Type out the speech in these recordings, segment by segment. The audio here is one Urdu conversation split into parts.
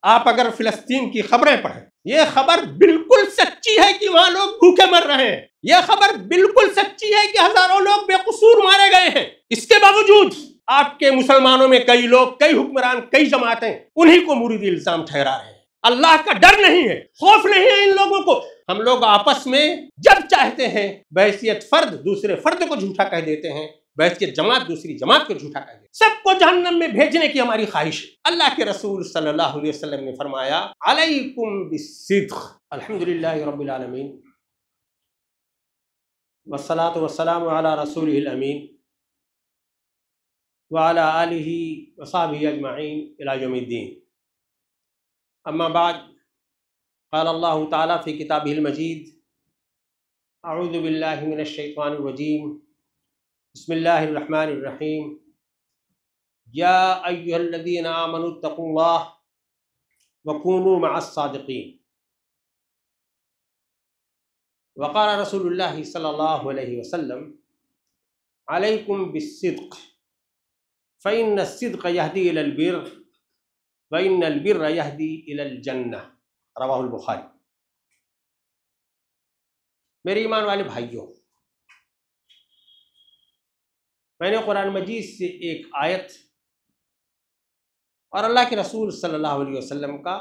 آپ اگر فلسطین کی خبریں پڑھیں، یہ خبر بالکل سچی ہے کہ وہاں لوگ بھوکے مر رہے ہیں، یہ خبر بالکل سچی ہے کہ ہزاروں لوگ بے قصور مارے گئے ہیں۔ اس کے باوجود آپ کے مسلمانوں میں کئی لوگ، کئی حکمران، کئی جماعتیں انہی کو مرید الزام ٹھہرا رہے ہیں۔ اللہ کا ڈر نہیں ہے، خوف نہیں ہے ان لوگوں کو۔ ہم لوگ آپس میں جب چاہتے ہیں بحیثیت فرد دوسرے فرد کو جھوٹا کہہ دیتے ہیں، بحیثیت جماعت دوسری جماعت کو جھوٹا کہہ دیتے ہیں۔ سب کو جہنم میں بھیجنے کی ہماری خواہش ہے۔ اللہ کے رسول صلی اللہ علیہ وسلم نے فرمایا علیکم بالصدق۔ الحمدللہ رب العالمین والصلاة والسلام علی رسولہ الامین وعلی آلہ وصحبہ اجمعین الی یوم الدین۔ اما بعد، قال اللہ تعالی فی کتابہ المجید اعوذ باللہ من الشیطان الرجیم بسم اللہ الرحمن الرحیم یا ایہا الذین آمنوا اتقوا اللہ وکونوا مع الصادقین۔ وقال رسول اللہ صلی اللہ علیہ وسلم علیکم بالصدق فإن الصدق يهدي إلى البر وإن البر يهدي إلى الجنة، رواہ البخاری۔ میرے ایمان والے بھائیوں، میں نے قرآن مجید سے ایک آیت اور اللہ کے رسول صلی اللہ علیہ وسلم کا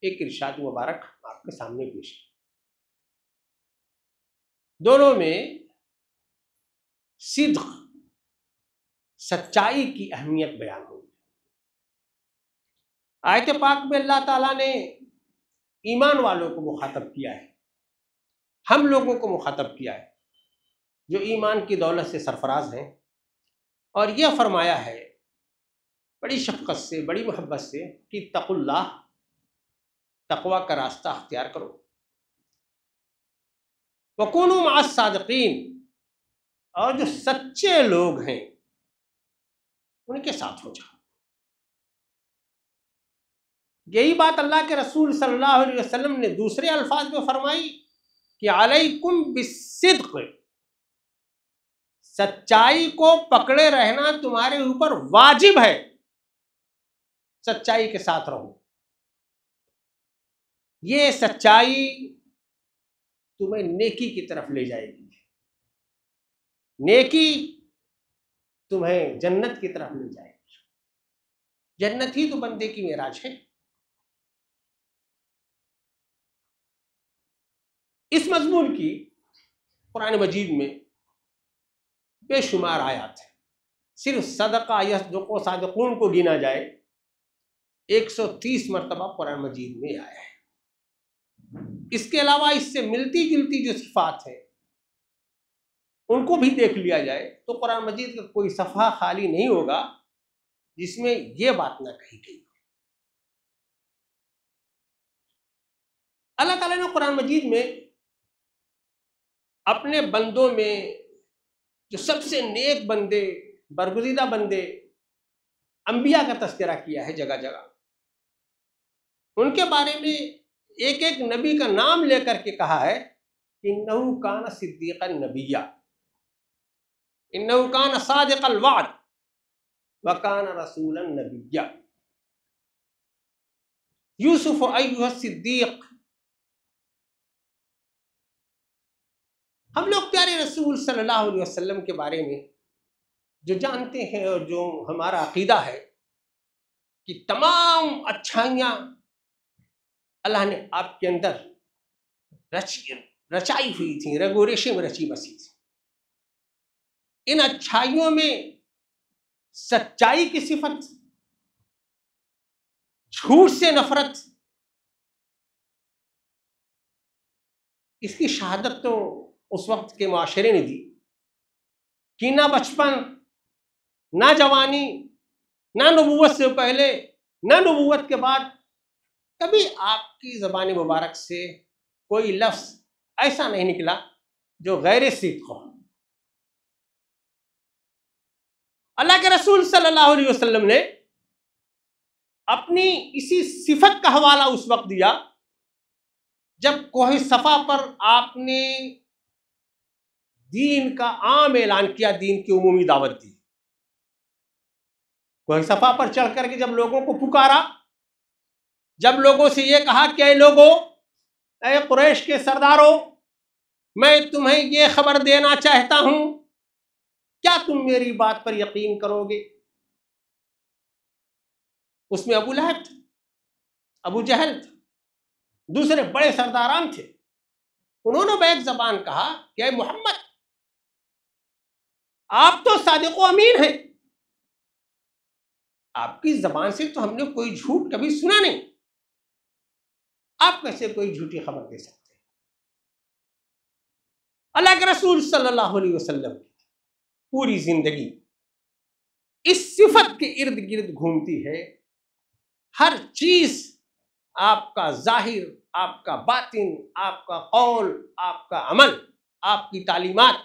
ایک ارشاد مبارک آپ کے سامنے پیش کیا۔ دونوں میں صدق، سچائی کی اہمیت بیان ہوئی۔ آیت پاک میں اللہ تعالیٰ نے ایمان والوں کو مخاطب کیا ہے، ہم لوگوں کو مخاطب کیا ہے جو ایمان کی دولت سے سرفراز ہیں، اور یہ فرمایا ہے بڑی شفقت سے، بڑی محبت سے کہ اتقوا اللہ، تقوی کا راستہ اختیار کرو، وکونوا مع الصادقین، اور جو سچے لوگ ہیں ان کے ساتھ ہو جاؤ۔ یہی بات اللہ کے رسول صلی اللہ علیہ وسلم نے دوسرے الفاظ میں فرمائی کہ علیکم بالصدق، سچائی کو پکڑے رہنا تمہارے اوپر واجب ہے، سچائی کے ساتھ رہو۔ یہ سچائی تمہیں نیکی کی طرف لے جائے گی، نیکی تمہیں جنت کی طرف لے جائے گی۔ جنت ہی تو بندے کی معراج ہے۔ اس مضمون کی قرآن مجید میں بے شمار آیات ہیں۔ صرف صدقہ یصدق و صادقون کو گنا جائے 130 مرتبہ قرآن مجید میں آیا ہے۔ اس کے علاوہ اس سے ملتی جلتی جو صفات ہیں ان کو بھی دیکھ لیا جائے تو قرآن مجید کا کوئی صفحہ خالی نہیں ہوگا جس میں یہ بات نہ کہی گئی۔ اللہ تعالیٰ نے قرآن مجید میں اپنے بندوں میں جو سب سے نیک بندے، برگزیدہ بندے، انبیاء کا تذکرہ کیا ہے جگہ جگہ۔ ان کے بارے میں ایک ایک نبی کا نام لے کر کے کہا ہے انہ کان صدیقا نبیا، انہ کان صادق الوعد وکان رسولا نبیا۔ یوسف ایھا الصدیق۔ ہم لوگ پیارے رسول صلی اللہ علیہ وسلم کے بارے میں جو جانتے ہیں اور جو ہمارا عقیدہ ہے کہ تمام اچھائیاں اللہ نے آپ کے اندر رچائی ہوئی تھیں، رگ و ریشے میں رچی بسی تھی۔ ان اچھائیوں میں سچائی کی صفت، جھوٹ سے نفرت، اس کی شہادت تو اس وقت کے معاشرے نے دی کہ نہ بچپن، نہ جوانی، نہ نبوت سے پہلے، نہ نبوت کے بعد کبھی آپ کی زبان مبارک سے کوئی لفظ ایسا نہیں نکلا جو غیر صدق ہو۔ اللہ کے رسول صلی اللہ علیہ وسلم نے اپنی اسی صفت کا حوالہ اس وقت دیا جب کوہ صفا پر آپ نے دین کا عام اعلان کیا، دین کی عمومی دعوت دی۔ کوہ صفا پر چڑھ کر کے جب لوگوں کو پکارا جب لوگوں سے یہ کہا کہ اے لوگوں، اے قریش کے سرداروں، میں تمہیں یہ خبر دینا چاہتا ہوں، کیا تم میری بات پر یقین کرو گے؟ اس میں ابو لہب تھا، ابو جہل تھا، دوسرے بڑے سرداران تھے. انہوں نے بیک زبان کہا کہ اے محمد، آپ تو صادق و امین ہیں، آپ کی زبان سے تو ہم نے کوئی جھوٹ کبھی سنا نہیں، آپ کیسے کوئی جھوٹی خبر دے سکتے ہیں؟ اللہ کے رسول صلی اللہ علیہ وسلم کی پوری زندگی اس صفت کے ارد گرد گھومتی ہے. ہر چیز، آپ کا ظاہر، آپ کا باطن، آپ کا قول، آپ کا عمل، آپ کی تعلیمات،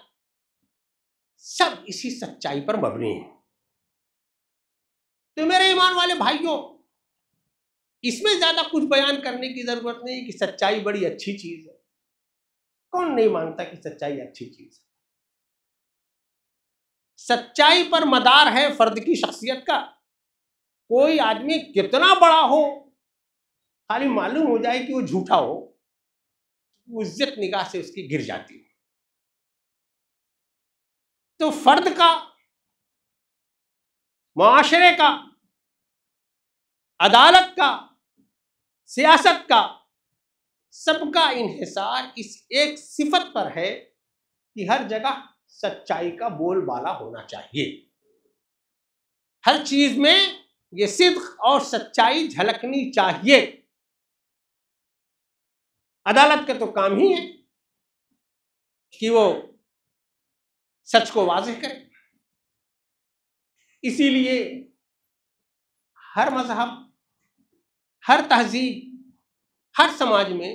سب اسی سچائی پر مبنی ہیں. تو میرے ایمان والے بھائیوں، اس میں زیادہ کچھ بیان کرنے کی ضرورت نہیں کہ سچائی بڑی اچھی چیز ہے. کون نہیں مانتا کہ سچائی اچھی چیز ہے؟ سچائی پر مدار ہے فرد کی شخصیت کا. کوئی آدمی کتنا بڑا ہو، خالی معلوم ہو جائے کہ وہ جھوٹا ہو، وہ عزت نگاہ سے اس کی گر جاتی ہے. تو فرد کا، معاشرے کا، عدالت کا، سیاست کا، سب کا انحصار اس ایک صفت پر ہے کہ ہر جگہ سچائی کا بول بالا ہونا چاہیے. ہر چیز میں یہ صدق اور سچائی جھلکنی چاہیے. عدالت کا تو کام ہی ہے کہ وہ سچ کو واضح کرے. اسی لیے ہر مذہب، ہر تہذیب، ہر سماج میں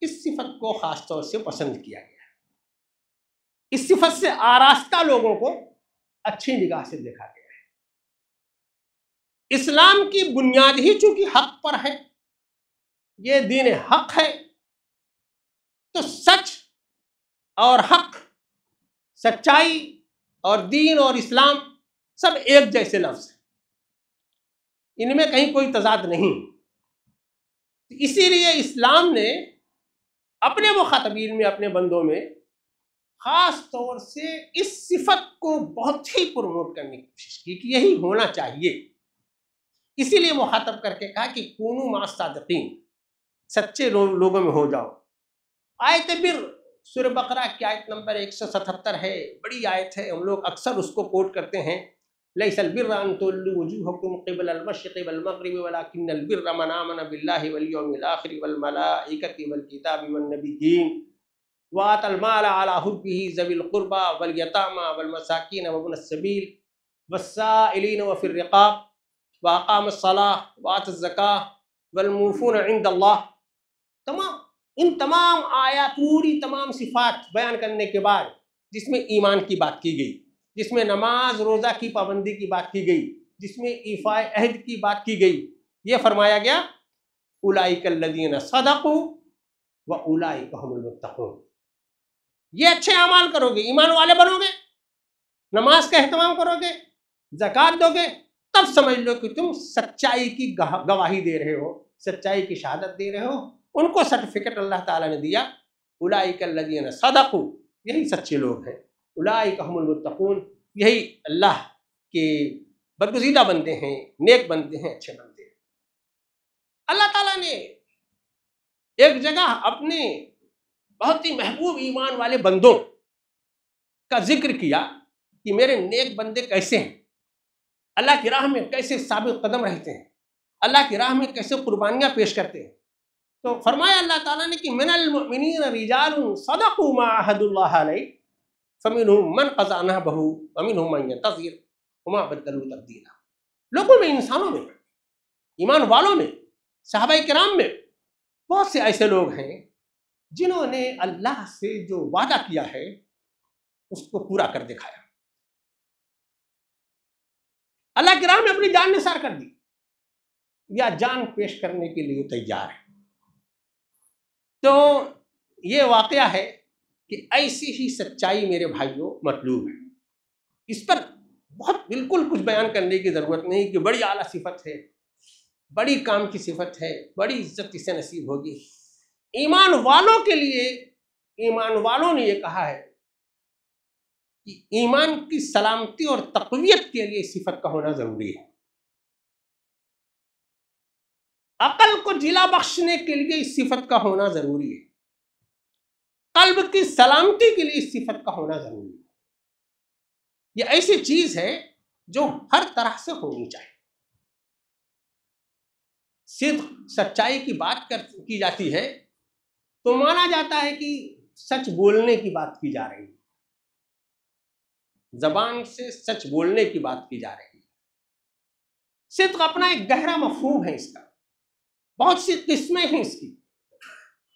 اس صفت کو خاص طور سے پسند کیا گیا ہے. اس صفت سے آراستہ لوگوں کو اچھی نگاہ سے دیکھا گیا ہے. اسلام کی بنیاد ہی چونکہ حق پر ہے، یہ دین حق ہے، تو سچ اور حق، سچائی اور دین اور اسلام سب ایک جیسے لفظ ہیں، ان میں کہیں کوئی تضاد نہیں. اسی لیے اسلام نے اپنے مخاطبین میں، اپنے بندوں میں خاص طور سے اس صفت کو بہت ہی پروموٹ کرنے کی کوشش کی کہ یہی ہونا چاہیے. اسی لیے مخاطب کر کے کہا کہ کونوا مع الصادقین، سچے لوگوں میں ہو جاؤ. آیت بر سورہ بقرہ کی آیت نمبر 177 ہے، بڑی آیت ہے، ہم لوگ اکثر اس کو کوٹ کرتے ہیں. لیس البر ان تولوا وجوهکم قبل المشرق والمغرب ولكن البر من آمن بالله واليوم الآخر والملائكة والكتاب والنبيين وآتى المال على حبه ذوي القربى واليتامى والمساكين وابن السبيل والسائلين وفي الرقاب وأقام الصلاة وآتى الزكاة والموفون عند الله. ان تمام آیات، پوری تمام صفات بیان کرنے کے بعد جس میں ایمان کی بات کی گئی، جس میں نماز روزہ کی پابندی کی بات کی گئی، جس میں ایفاء عہد کی بات کی گئی، یہ فرمایا گیا اولئک الذین صدقوا واولئک هم المتقون. یہ اچھے اعمال کرو گے، ایمان والے بنو گے، نماز کا اہتمام کرو گے، زکوٰۃ دو گے، تب سمجھ لو کہ تم سچائی کی گواہی دے رہے ہو، سچائی کی شہادت دے رہے ہو. ان کو سرٹیفکیٹ اللہ تعالیٰ نے دیا، اولئک الذین صدقوا، یہی سچے لوگ ہیں. اولئک هم المتقون، یہی اللہ کے برگزیدہ بندے ہیں، نیک بندے ہیں، اچھے بندے ہیں. اللہ تعالیٰ نے ایک جگہ اپنے بہت ہی محبوب ایمان والے بندوں کا ذکر کیا کہ میرے نیک بندے کیسے ہیں، اللہ کی راہ میں کیسے ثابت قدم رہتے ہیں، اللہ کی راہ میں کیسے قربانیاں پیش کرتے ہیں. تو فرمایا اللہ تعالیٰ نے کہ من المؤمنین رجال صدقوا ما عاهدوا اللہ علیہ فمنهم من قضى نحبه ومنهم من ينتظر وما بدلوا تبدیلا. لوگوں میں، انسانوں میں، ایمان والوں میں، صحابہ کرام میں بہت سے ایسے لوگ ہیں جنہوں نے اللہ سے جو وعدہ کیا ہے اس کو پورا کر دکھایا. اللہ کی راہ میں اپنی جان نثار کر دی یا جان پیش کرنے کے لیے تیار ہے. تو یہ واقعہ ہے کہ ایسی ہی سچائی میرے بھائیوں مطلوب ہے. اس پر بہت بالکل کچھ بیان کرنے کی ضرورت نہیں کہ بڑی اعلیٰ صفت ہے، بڑی کام کی صفت ہے، بڑی عزت اسے نصیب ہوگی۔ ایمان والوں کے لیے، ایمان والوں نے یہ کہا ہے کہ ایمان کی سلامتی اور تقویت کے لیے اس صفت کا ہونا ضروری ہے۔ عقل کو جلا بخشنے کے لیے اس صفت کا ہونا ضروری ہے، قلب کی سلامتی کے لیے اس صفت کا ہونا ضروری ہے۔ یہ ایسی چیز ہے جو ہر طرح سے ہونی چاہیے۔ صدق، سچائی کی بات کی جاتی ہے تو مانا جاتا ہے کہ سچ بولنے کی بات کی جا رہی ہے، زبان سے سچ بولنے کی بات کی جا رہی ہے۔ صدق اپنا ایک گہرا مفہوم ہے، اس کا بہت سی قسمیں ہیں اس کی۔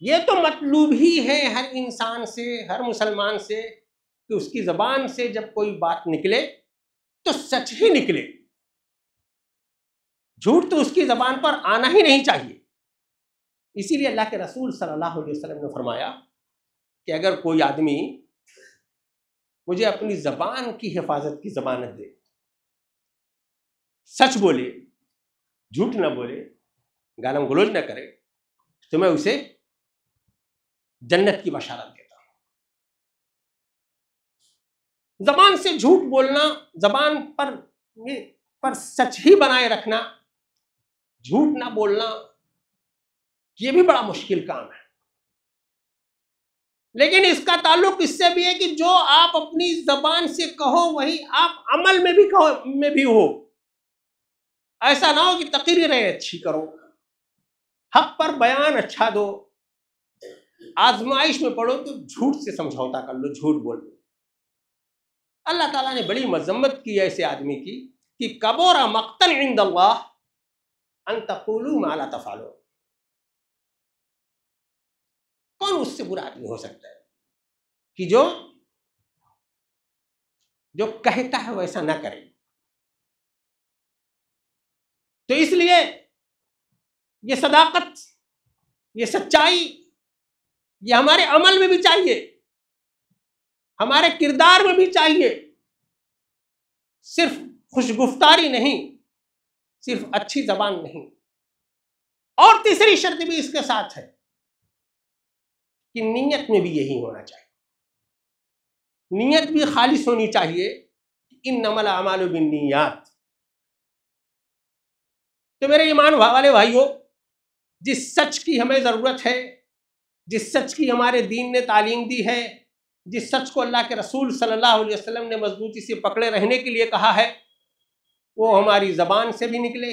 یہ تو مطلوب ہی ہے ہر انسان سے، ہر مسلمان سے، کہ اس کی زبان سے جب کوئی بات نکلے تو سچ ہی نکلے، جھوٹ تو اس کی زبان پر آنا ہی نہیں چاہیے۔ اسی لیے اللہ کے رسول صلی اللہ علیہ وسلم نے فرمایا کہ اگر کوئی آدمی مجھے اپنی زبان کی حفاظت کی ضمانت دے، سچ بولے، جھوٹ نہ بولے، گالم گلوچ نہ کرے، تو میں اسے جنت کی بشارت دیتا ہوں۔ زبان سے جھوٹ بولنا، زبان پر سچ ہی بنائے رکھنا، جھوٹ نہ بولنا، یہ بھی بڑا مشکل کام ہے۔ لیکن اس کا تعلق اس سے بھی ہے کہ جو آپ اپنی زبان سے کہو وہی آپ عمل میں بھی ہو۔ ایسا نہ ہو کہ تقریریں اچھی کرو، حق پر بیان اچھا دو، آزمائش میں پڑو تو جھوٹ سے سمجھوتا کر لو، جھوٹ بول دو۔ اللہ تعالیٰ نے بڑی مذمت کی ایسے آدمی کی کہ کبر مقتا عند اللہ ان تقولوا ما لا تفعلون۔ کون اس سے برا آدمی ہو سکتا ہے کہ جو کہتا ہے ویسا نہ کرے؟ تو اس لیے یہ صداقت، یہ سچائی، یہ ہمارے عمل میں بھی چاہیے، ہمارے کردار میں بھی چاہیے، صرف خوشگفتاری نہیں، صرف اچھی زبان نہیں۔ اور تیسری شرط بھی اس کے ساتھ ہے کہ نیت میں بھی یہی ہونا چاہیے، نیت بھی خالص ہونی چاہیے، انما الاعمال بالنیات۔ تو میرے ایمان والے بھائیوں، جس سچ کی ہمیں ضرورت ہے، جس سچ کی ہمارے دین نے تعلیم دی ہے، جس سچ کو اللہ کے رسول صلی اللہ علیہ وسلم نے مضبوطی سے پکڑے رہنے کے لیے کہا ہے، وہ ہماری زبان سے بھی نکلے،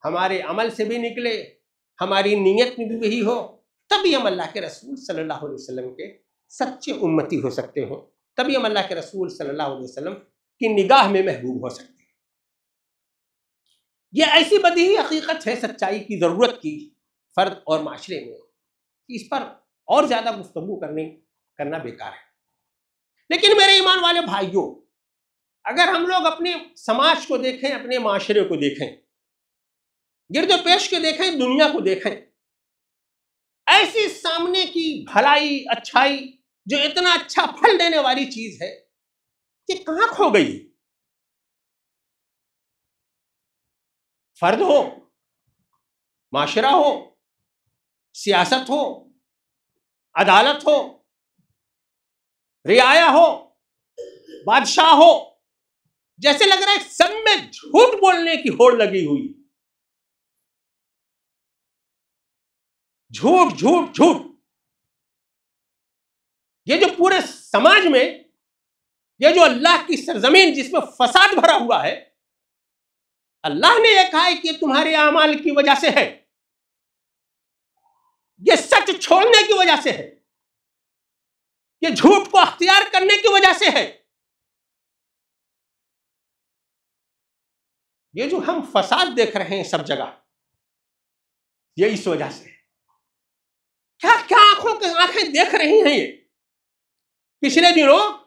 ہمارے عمل سے بھی نکلے، ہماری نیت میں بھی وہی ہو، تبھی ہم اللہ کے رسول صلی اللہ علیہ وسلم کے سچے امتی ہو سکتے ہیں، تبھی ہم اللہ کے رسول صلی اللہ علیہ وسلم کی نگاہ میں محبوب ہو سکتے ہیں۔ یہ ایسی بدیہی حقیقت ہے سچائی کی ضرورت کی فرد اور معاشرے میں، اس پر اور زیادہ گفتگو کرنا بیکار ہے۔ لیکن میرے ایمان والے بھائیوں، اگر ہم لوگ اپنے سماج کو دیکھیں، اپنے معاشرے کو دیکھیں، گرد و پیش کے دیکھیں، دنیا کو دیکھیں، ایسی سامنے کی بھلائی، اچھائی جو اتنا اچھا پھل دینے والی چیز ہے، یہ کہاں کھو گئی؟ فرد ہو، معاشرہ ہو، سیاست ہو، عدالت ہو، رعایا ہو، بادشاہ ہو، جیسے لگ رہا ہے سب میں جھوٹ بولنے کی ہوڑ لگی ہوئی۔ جھوٹ جھوٹ جھوٹ، یہ جو پورے سماج میں، یہ جو اللہ کی سرزمین جس میں فساد بھرا ہوا ہے، اللہ نے یہ کہا ہے کہ یہ تمہارے اعمال کی وجہ سے ہے، یہ سچ چھوڑنے کی وجہ سے ہے، یہ جھوٹ کو اختیار کرنے کی وجہ سے ہے۔ یہ جو ہم فساد دیکھ رہے ہیں سب جگہ، یہ اس وجہ سے ہے۔ کیا کیا آنکھیں دیکھ رہی ہیں؟ یہ پچھلے دنوں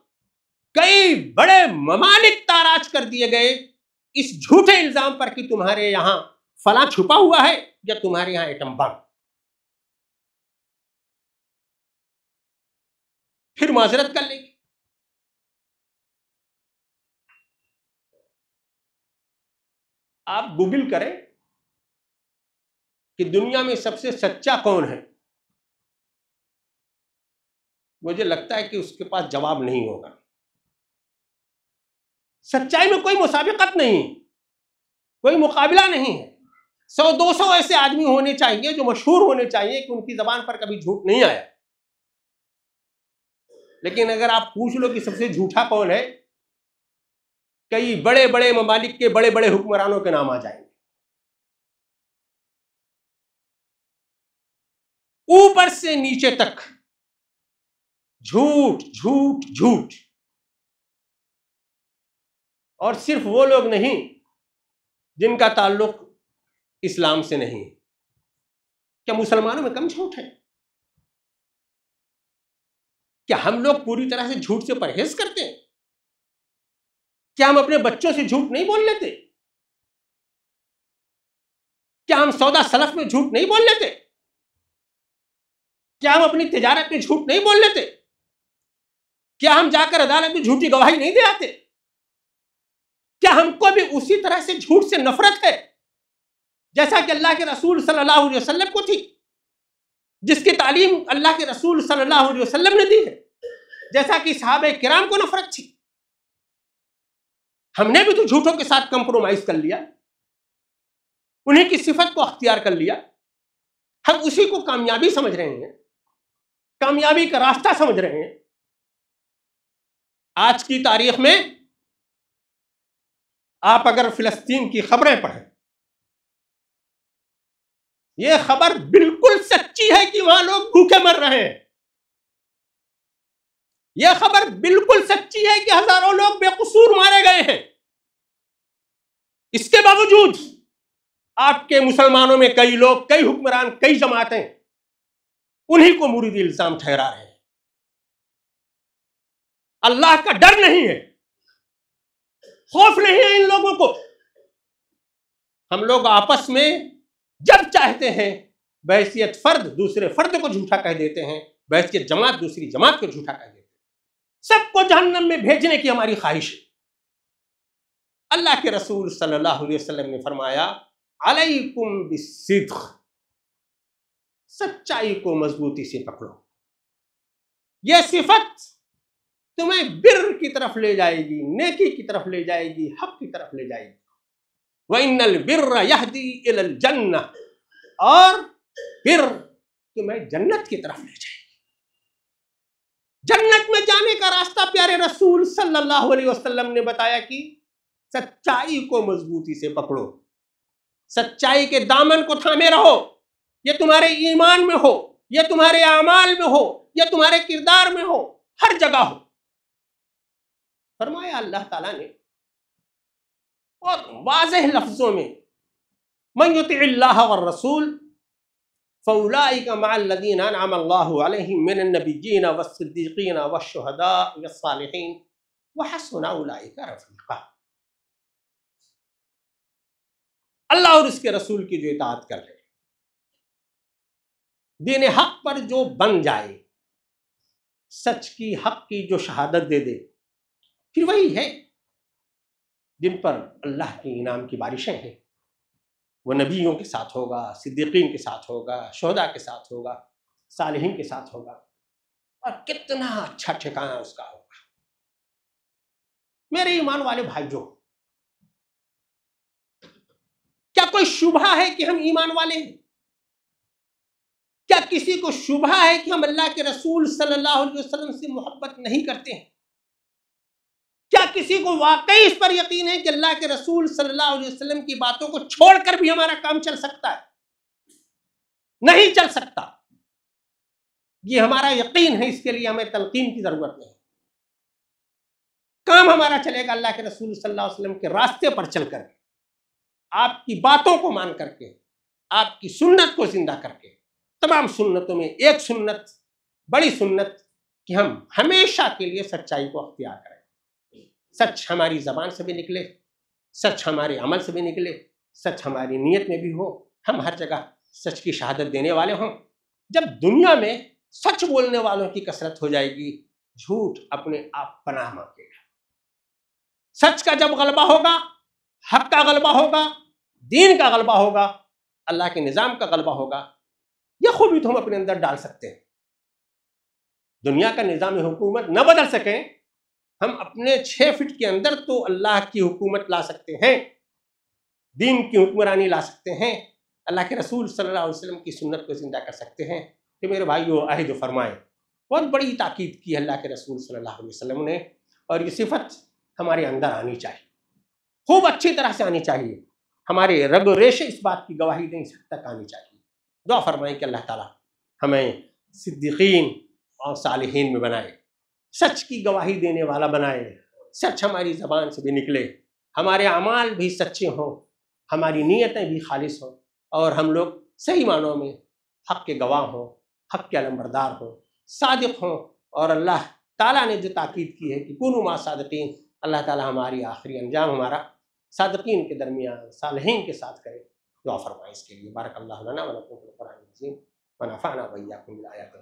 کئی بڑے ممالک تاراج کر دیے گئے اس جھوٹے الزام پر کہ تمہارے یہاں فلاں چھپا ہوا ہے یا تمہارے یہاں ایٹم بم۔ پھر معذرت کر لیں گے۔ آپ گوگل کریں کہ دنیا میں سب سے سچا کون ہے، مجھے لگتا ہے کہ اس کے پاس جواب نہیں ہوگا۔ سچائی میں کوئی مسابقت نہیں، کوئی مقابلہ نہیں ہے۔ 100-200 ایسے آدمی ہونے چاہیے جو مشہور ہونے چاہیے کہ ان کی زبان پر کبھی جھوٹ نہیں آیا، لیکن اگر آپ پوچھ لو کہ سب سے جھوٹا کون ہے، کئی بڑے بڑے ممالک کے بڑے بڑے حکمرانوں کے نام آ جائیں گے۔ اوپر سے نیچے تک جھوٹ جھوٹ جھوٹ، اور صرف وہ لوگ نہیں جن کا تعلق اسلام سے نہیں۔ کیا مسلمانوں میں کم جھوٹ ہے؟ کیا ہم لوگ پوری طرح سے جھوٹ سے پرہیز کرتے ہیں؟ کیا ہم اپنے بچوں سے جھوٹ نہیں بول لیتے؟ کیا ہم سودا سلف میں جھوٹ نہیں بول لیتے؟ کیا ہم اپنی تجارت میں جھوٹ نہیں بول لیتے؟ کیا ہم جا کر عدالت میں جھوٹی گواہی نہیں دے آتے؟ کیا ہم کو بھی اسی طرح سے جھوٹ سے نفرت ہے جیسا کہ اللہ کے رسول صلی اللہ علیہ وسلم کو تھی، جس کی تعلیم اللہ کے رسول صلی اللہ علیہ وسلم نے دی ہے، جیسا کہ صحابہ کرام کو نفرت تھی؟ ہم نے بھی تو جھوٹوں کے ساتھ کمپرومائز کر لیا، انہیں کی صفت کو اختیار کر لیا، ہم اسی کو کامیابی سمجھ رہے ہیں، کامیابی کا راستہ سمجھ رہے ہیں۔ آج کی تاریخ میں آپ اگر فلسطین کی خبریں پڑھیں، یہ خبر بالکل سچی ہے کہ وہاں لوگ بھوکے مر رہے ہیں، یہ خبر بالکل سچی ہے کہ ہزاروں لوگ بے قصور مارے گئے ہیں۔ اس کے باوجود آپ کے مسلمانوں میں کئی لوگ، کئی حکمران، کئی جماعتیں انہی کو مرید الزام ٹھہرا رہے ہیں۔ اللہ کا ڈر نہیں ہے، خوف نہیں ہے ان لوگوں کو۔ ہم لوگ آپس میں جب چاہتے ہیں بحیثیت فرد دوسرے فرد کو جھوٹا کہہ دیتے ہیں، بحیثیت جماعت دوسری جماعت کو جھوٹا کہہ دیتے ہیں۔ سب کو جہنم میں بھیجنے کی ہماری خواہش ہے۔ اللہ کے رسول صلی اللہ علیہ وسلم نے فرمایا، علیکم بالصدق، سچائی کو مضبوطی سے پکڑو، یہ صفت تمہیں بر کی طرف لے جائے گی، نیکی کی طرف لے جائے گی، حق کی طرف لے جائے گی۔ وَإِنَّ الْبِرَّ يَهْدِي إِلَى الْجَنَّةِ، اور بر تمہیں جنت کی طرف لے جائے گی۔ جنت میں جانے کا راستہ پیارے رسول صلی اللہ علیہ وسلم نے بتایا کہ سچائی کو مضبوطی سے پکڑو، سچائی کے دامن کو تھامے رہو، یہ تمہارے ایمان میں ہو، یہ تمہارے اعمال میں ہو، یہ تمہارے کردار میں ہو، ہر جگہ ہو۔ فرمایا اللہ تعالیٰ نے اور واضح لفظوں میں، من یطع اللہ والرسول فاولئک مع الذین انعم اللہ علیہم من النبیین والصدیقین والشہداء والصالحین وحسن اولئک رفیقا۔ اللہ اور اس کے رسول کی جو اطاعت کر لے، دین حق پر جو بن جائے، سچ کی حق کی جو شہادت دے دے، پھر وہی ہے جن پر اللہ کے انعام کی بارشیں ہیں۔ وہ نبیوں کے ساتھ ہوگا، صدیقین کے ساتھ ہوگا، شہداء کے ساتھ ہوگا، صالحین کے ساتھ ہوگا، اور کتنا اچھا ٹھکانہ اس کا ہوگا۔ میرے ایمان والے بھائیوں، کیا کوئی شبہ ہے کہ ہم ایمان والے ہیں؟ کیا کسی کو شبہ ہے کہ ہم اللہ کے رسول صلی اللہ علیہ وسلم سے محبت نہیں کرتے ہیں؟ کیا کسی کو واقعی اس پر یقین ہے کہ اللہ کے رسول صلی اللہ علیہ وسلم کی باتوں کو چھوڑ کر بھی ہمارا کام چل سکتا ہے؟ نہیں چل سکتا۔ یہ ہمارا یقین ہے، اس کے لیے ہمیں تلقین کی ضرورت نہیں۔ کام ہمارا چلے گا اللہ کے رسول صلی اللہ علیہ وسلم کے راستے پر چل کر کے، آپ کی باتوں کو مان کر کے، آپ کی سنت کو زندہ کر کے۔ تمام سنتوں میں ایک سنت، بڑی سنت، کہ ہم ہمیشہ کے لیے سچائی کو اختیار کریں۔ سچ ہماری زبان سے بھی نکلے، سچ ہمارے عمل سے بھی نکلے، سچ ہماری نیت میں بھی ہو، ہم ہر جگہ سچ کی شہادت دینے والے ہوں۔ جب دنیا میں سچ بولنے والوں کی کثرت ہو جائے گی، جھوٹ اپنے آپ پناہ مانگے گا۔ سچ کا جب غلبہ ہوگا، حق کا غلبہ ہوگا، دین کا غلبہ ہوگا، اللہ کے نظام کا غلبہ ہوگا، یہ خوبی تو ہم اپنے اندر ڈال سکتے ہیں۔ دنیا کا نظام حکومت نہ بدل سکیں، ہم اپنے 6 فٹ کے اندر تو اللہ کی حکومت لا سکتے ہیں، دین کی حکمرانی لا سکتے ہیں، اللہ کے رسول صلی اللہ علیہ وسلم کی سنت کو زندہ کر سکتے ہیں۔ کہ میرے بھائیو عہد فرمائے، بہت بڑی تاکید کی اللہ کے رسول صلی اللہ علیہ وسلم نے، اور یہ صفت ہمارے اندر آنی چاہیے، خوب اچھی طرح سے آنی چاہیے، ہمارے رگ و ریشے اس بات کی گواہی دیں، اس حد تک آنی چاہیے۔ دعا فرمائیں کہ اللہ تعالیٰ ہمیں صدیقین اور صالحین میں بنائے، سچ کی گواہی دینے والا بنائے، سچ ہماری زبان سے بھی نکلے، ہمارے اعمال بھی سچے ہوں، ہماری نیتیں بھی خالص ہوں، اور ہم لوگ صحیح معنوں میں حق کے گواہ ہوں، حق کے علمبردار ہوں، صادق ہوں، اور اللہ تعالیٰ نے جو تاکید کی ہے کہ کونوا مع صادقین، اللہ تعالیٰ ہماری آخری انجام ہمارا صادقین کے درمیان صالحین کے ساتھ کرے۔ دعا فرمائیں اس کے لیے۔ بارک اللہ لنا و لکم فی القرآن العظیم ونفعنا وإياکم بالآیات